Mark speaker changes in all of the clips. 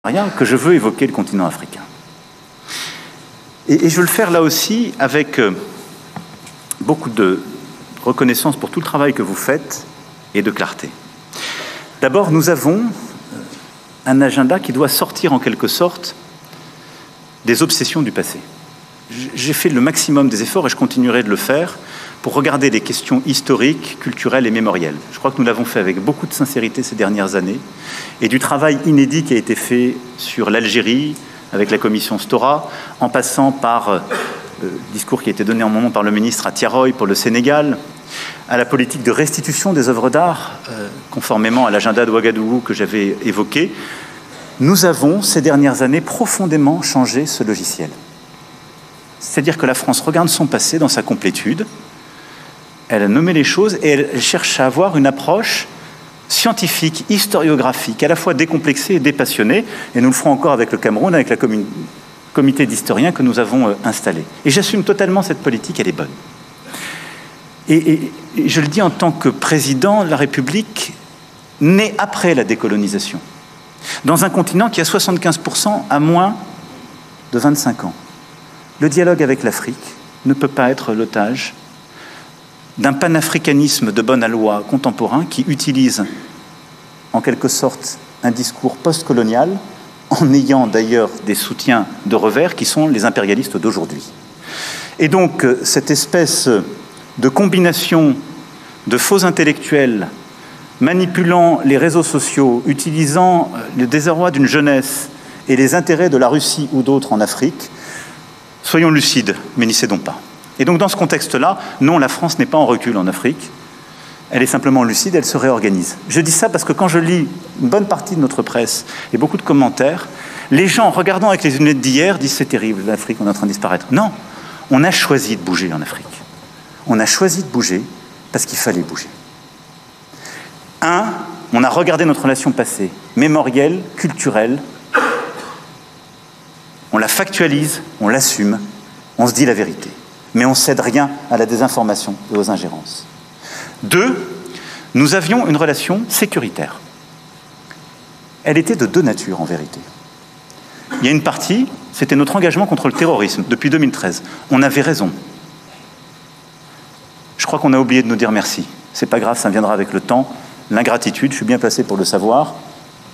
Speaker 1: que je veux évoquer le continent africain. Et je veux le faire là aussi avec beaucoup de reconnaissance pour tout le travail que vous faites et de clarté. D'abord, nous avons un agenda qui doit sortir en quelque sorte des obsessions du passé. J'ai fait le maximum des efforts et je continuerai de le faire pour regarder les questions historiques, culturelles et mémorielles. Je crois que nous l'avons fait avec beaucoup de sincérité ces dernières années et du travail inédit qui a été fait sur l'Algérie avec la commission Stora, en passant par le discours qui a été donné en moment par le ministre à Tiaroy pour le Sénégal, à la politique de restitution des œuvres d'art, conformément à l'agenda de Ouagadougou que j'avais évoqué. Nous avons, ces dernières années, profondément changé ce logiciel. C'est-à-dire que la France regarde son passé dans sa complétude, elle a nommé les choses et elle cherche à avoir une approche scientifique, historiographique, à la fois décomplexée et dépassionnée, et nous le ferons encore avec le Cameroun, avec le comité d'historiens que nous avons installé. Et j'assume totalement cette politique, elle est bonne. Et je le dis en tant que président de la République, né après la décolonisation, dans un continent qui a 75% à moins de 25 ans. Le dialogue avec l'Afrique ne peut pas être l'otage d'un panafricanisme de bonne aloi contemporain qui utilise en quelque sorte un discours post-colonial en ayant d'ailleurs des soutiens de revers qui sont les impérialistes d'aujourd'hui. Et donc cette espèce de combination de faux intellectuels manipulant les réseaux sociaux, utilisant le désarroi d'une jeunesse et les intérêts de la Russie ou d'autres en Afrique, soyons lucides, mais n'y cédons pas. Et donc dans ce contexte-là, non, la France n'est pas en recul en Afrique, elle est simplement lucide, elle se réorganise. Je dis ça parce que quand je lis une bonne partie de notre presse et beaucoup de commentaires, les gens, regardant avec les lunettes d'hier, disent c'est terrible, l'Afrique, on est en train de disparaître. Non, on a choisi de bouger en Afrique. On a choisi de bouger parce qu'il fallait bouger. On a regardé notre relation passée, mémorielle, culturelle, on la factualise, on l'assume, on se dit la vérité. Mais on ne cède rien à la désinformation et aux ingérences. 2, nous avions une relation sécuritaire. Elle était de deux natures, en vérité. Il y a une partie, c'était notre engagement contre le terrorisme, depuis 2013. On avait raison. Je crois qu'on a oublié de nous dire merci. C'est pas grave, ça viendra avec le temps. L'ingratitude, je suis bien placé pour le savoir,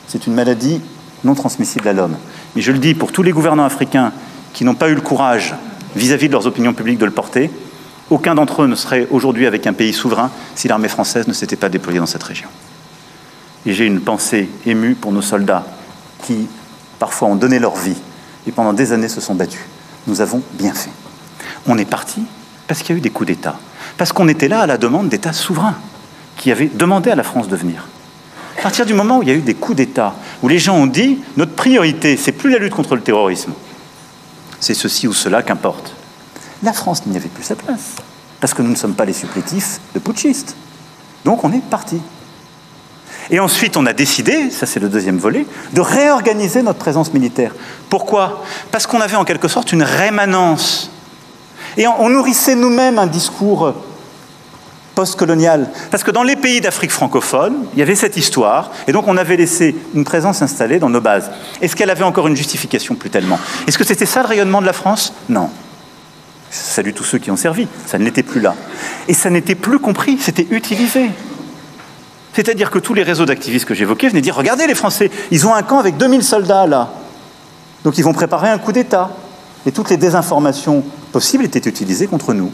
Speaker 1: c'est une maladie non transmissible à l'homme. Mais je le dis pour tous les gouvernants africains qui n'ont pas eu le courage, vis-à-vis de leurs opinions publiques, de le porter, aucun d'entre eux ne serait aujourd'hui avec un pays souverain si l'armée française ne s'était pas déployée dans cette région. Et j'ai une pensée émue pour nos soldats qui, parfois, ont donné leur vie et pendant des années se sont battus. Nous avons bien fait. On est parti parce qu'il y a eu des coups d'État. Parce qu'on était là à la demande d'États souverains qui avaient demandé à la France de venir. À partir du moment où il y a eu des coups d'État, où les gens ont dit « notre priorité, c'est plus la lutte contre le terrorisme, c'est ceci ou cela, qu'importe », la France n'y avait plus sa place, parce que nous ne sommes pas les supplétifs de putschistes. Donc on est parti. Et ensuite, on a décidé, ça c'est le deuxième volet, de réorganiser notre présence militaire. Pourquoi ? Parce qu'on avait en quelque sorte une rémanence. Et on nourrissait nous-mêmes un discours post-colonial. Parce que dans les pays d'Afrique francophone, il y avait cette histoire, et donc on avait laissé une présence installée dans nos bases. Est-ce qu'elle avait encore une justification? Plus tellement. Est-ce que c'était ça le rayonnement de la France? Non. Je salue tous ceux qui ont servi, ça ne l'était plus là. Et ça n'était plus compris, c'était utilisé. C'est-à-dire que tous les réseaux d'activistes que j'évoquais venaient dire « Regardez les Français, ils ont un camp avec 2000 soldats là. Donc ils vont préparer un coup d'État. » Et toutes les désinformations possibles étaient utilisées contre nous.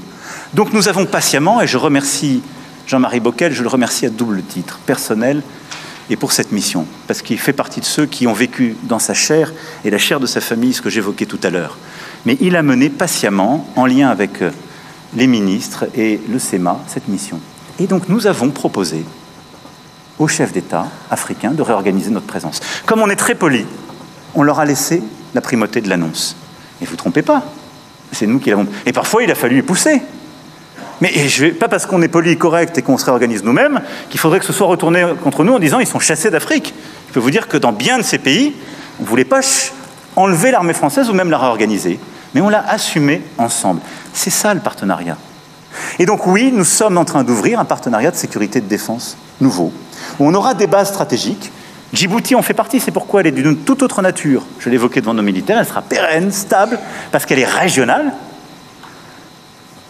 Speaker 1: Donc nous avons patiemment, et je remercie Jean-Marie Bockel, je le remercie à double titre, personnel et pour cette mission, parce qu'il fait partie de ceux qui ont vécu dans sa chair et la chair de sa famille, ce que j'évoquais tout à l'heure. Mais il a mené patiemment, en lien avec les ministres et le SEMA, cette mission. Et donc nous avons proposé aux chefs d'État africains de réorganiser notre présence. Comme on est très poli, on leur a laissé la primauté de l'annonce. Mais vous ne vous trompez pas, c'est nous qui l'avons... Et parfois, il a fallu les pousser. Mais pas parce qu'on est poli et correct et qu'on se réorganise nous-mêmes qu'il faudrait que ce soit retourné contre nous en disant « ils sont chassés d'Afrique ». Je peux vous dire que dans bien de ces pays, on ne voulait pas enlever l'armée française ou même la réorganiser. Mais on l'a assumé ensemble. C'est ça le partenariat. Et donc oui, nous sommes en train d'ouvrir un partenariat de sécurité et de défense nouveau, où on aura des bases stratégiques Djibouti en fait partie, c'est pourquoi elle est d'une toute autre nature. Je l'ai évoqué devant nos militaires, elle sera pérenne, stable, parce qu'elle est régionale.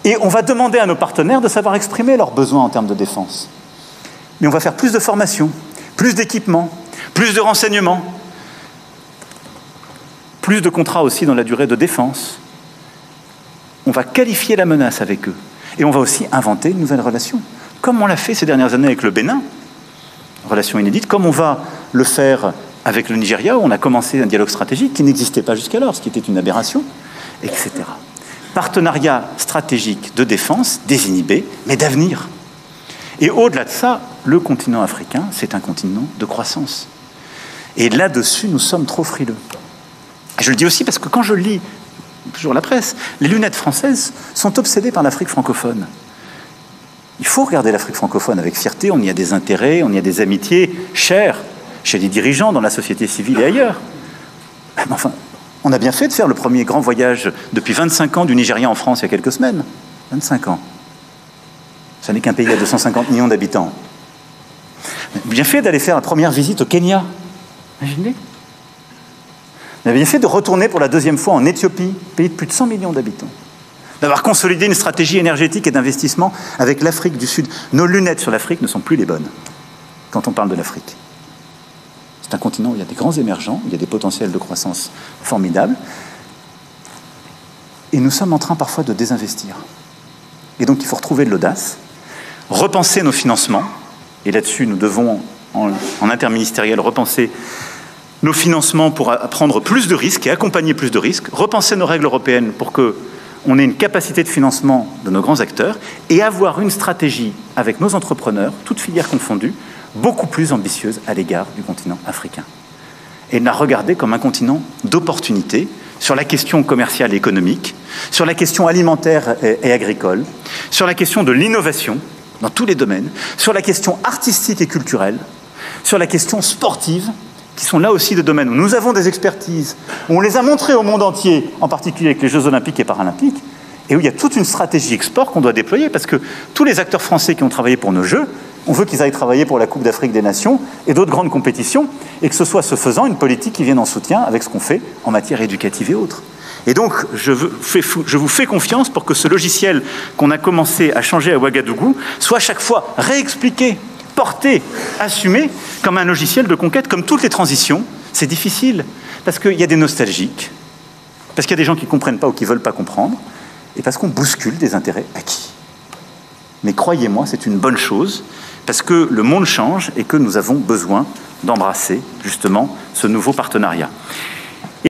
Speaker 1: Et on va demander à nos partenaires de savoir exprimer leurs besoins en termes de défense. Mais on va faire plus de formation, plus d'équipements, plus de renseignements, plus de contrats aussi dans la durée de défense. On va qualifier la menace avec eux. Et on va aussi inventer une nouvelle relation, comme on l'a fait ces dernières années avec le Bénin, relation inédite, comme on va le faire avec le Nigeria, où on a commencé un dialogue stratégique qui n'existait pas jusqu'alors, ce qui était une aberration, etc. Partenariat stratégique de défense, désinhibé, mais d'avenir. Et au-delà de ça, le continent africain, c'est un continent de croissance. Et là-dessus, nous sommes trop frileux. Et je le dis aussi parce que quand je lis, toujours la presse, les lunettes françaises sont obsédées par l'Afrique francophone. Il faut regarder l'Afrique francophone avec fierté, on y a des intérêts, on y a des amitiés chères chez les dirigeants, dans la société civile et ailleurs. Mais enfin, on a bien fait de faire le premier grand voyage depuis 25 ans du Nigeria en France il y a quelques semaines. 25 ans. Ça n'est qu'un pays à 250 millions d'habitants. Bien fait d'aller faire la première visite au Kenya. Imaginez. On a bien fait de retourner pour la deuxième fois en Éthiopie, pays de plus de 100 millions d'habitants. D'avoir consolidé une stratégie énergétique et d'investissement avec l'Afrique du Sud. Nos lunettes sur l'Afrique ne sont plus les bonnes quand on parle de l'Afrique. C'est un continent où il y a des grands émergents, où il y a des potentiels de croissance formidables. Et nous sommes en train parfois de désinvestir. Et donc il faut retrouver de l'audace, repenser nos financements. Et là-dessus, nous devons, en interministériel, repenser nos financements pour prendre plus de risques et accompagner plus de risques, repenser nos règles européennes pour qu'on ait une capacité de financement de nos grands acteurs et avoir une stratégie avec nos entrepreneurs, toutes filières confondues, beaucoup plus ambitieuse à l'égard du continent africain. Et de la regarder comme un continent d'opportunités sur la question commerciale et économique, sur la question alimentaire et agricole, sur la question de l'innovation dans tous les domaines, sur la question artistique et culturelle, sur la question sportive, qui sont là aussi des domaines où nous avons des expertises, où on les a montrées au monde entier, en particulier avec les Jeux olympiques et paralympiques, et où il y a toute une stratégie export qu'on doit déployer, parce que tous les acteurs français qui ont travaillé pour nos Jeux, on veut qu'ils aillent travailler pour la Coupe d'Afrique des Nations et d'autres grandes compétitions, et que ce soit ce faisant une politique qui vienne en soutien avec ce qu'on fait en matière éducative et autres. Et donc, je vous fais confiance pour que ce logiciel qu'on a commencé à changer à Ouagadougou soit chaque fois réexpliqué, porté, assumé comme un logiciel de conquête, comme toutes les transitions. C'est difficile, parce qu'il y a des nostalgiques, parce qu'il y a des gens qui ne comprennent pas ou qui ne veulent pas comprendre, et parce qu'on bouscule des intérêts acquis. Mais croyez-moi, c'est une bonne chose, parce que le monde change et que nous avons besoin d'embrasser justement ce nouveau partenariat.